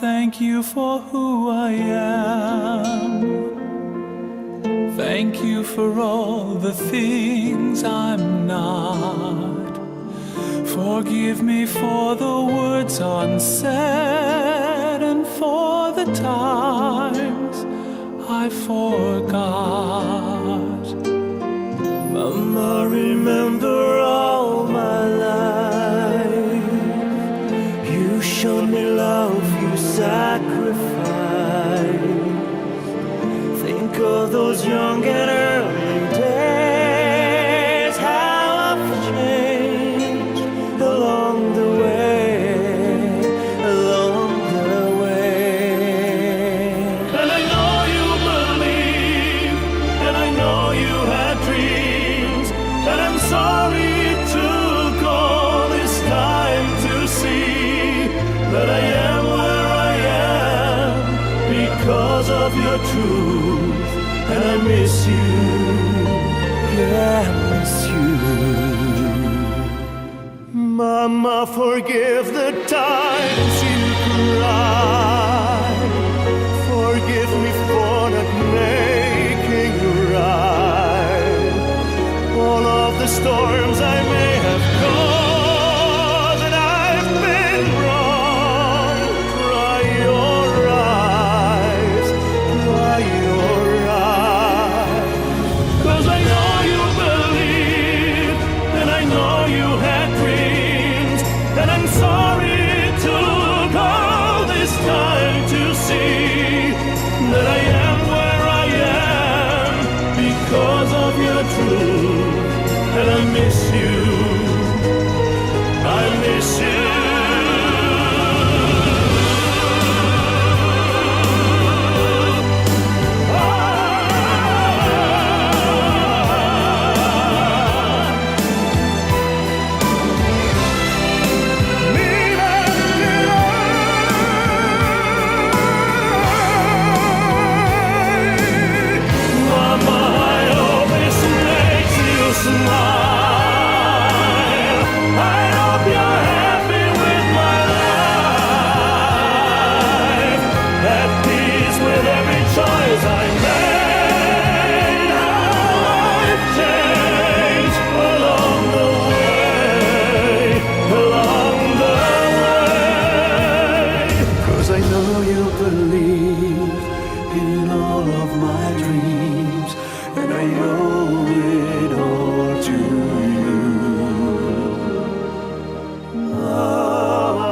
thank you for who I am. Thank you for all the things I'm not. Forgive me for the words unsaid and for the times I forgot. Mama, remember all my life. You showed me love, you sacrificed. Think of those young and early days, how I've changed along the way, along the way. And I know you believe, and I know you had dreams, and I'm sorry it took all this time to see that I am where I am because of your truth. And I miss you, yeah, I miss you. Mama, forgive the times you cried. Forgive me for not making you right. All of the storms I may have caused, and I've been wrong. Dry your eyes, dry your eyes. 'Cause I know you believe, and I know you had dreams, and I'm sorry it took all this time to see that I am where I am because of your truth. And I miss you, I miss you. Mama, I hope this makes you smile. I hope you're happy with my life, at peace with every choice I made. I've changed along the way, along the way. 'Cause I know you believe in all of my dreams, and I owe it all to you. Mama.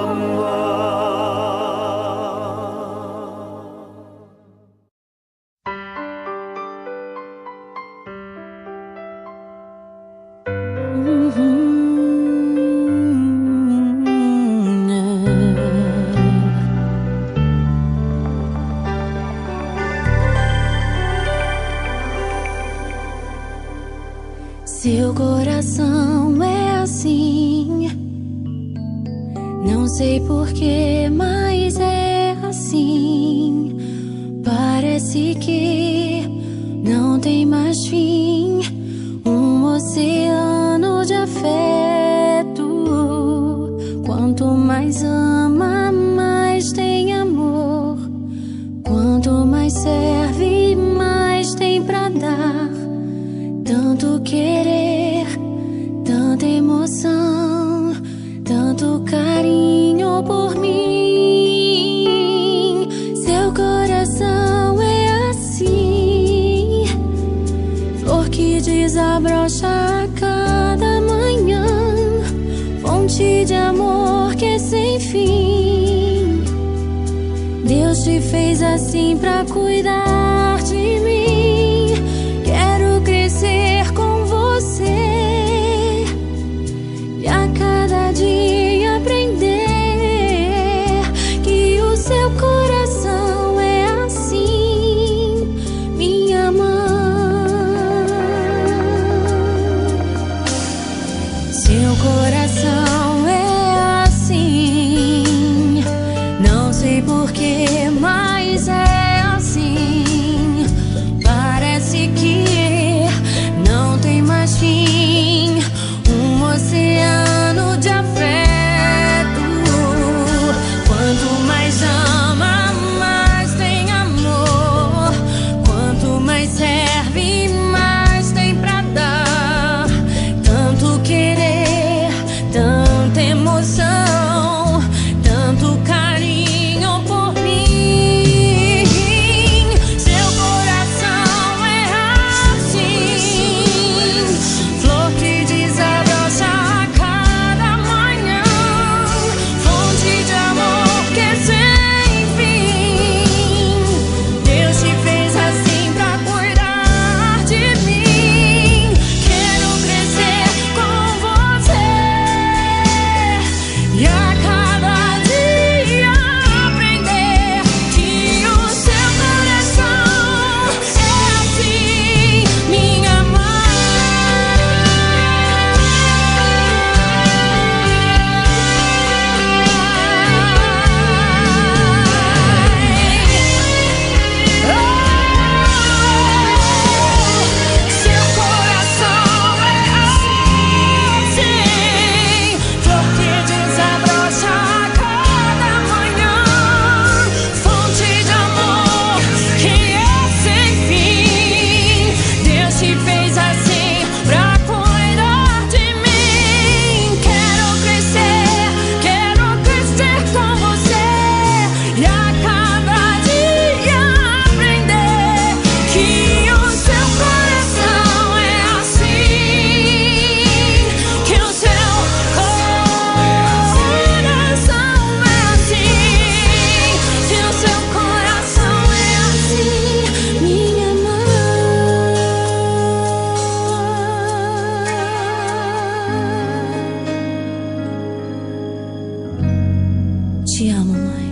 Seu coração é assim, não sei porquê, mas é assim. Parece que não tem mais fim, oceano de afeto. Quanto mais ama, mais tem amor. Quanto mais serve, mais tem pra dar. Tanto querer, tanta emoção, tanto carinho por mim. Seu coração é assim, flor que desabrocha a cada manhã, fonte de amor que é sem fim. Deus te fez assim pra cuidar de mim. Quero crescer com você e a cada dia aprender que o seu coração é assim, minha mãe. Seu coração é assim, não sei porquê, mas é assim. Parece que não tem mais fim, oceano de afeto. Quanto mais ama, mamãe.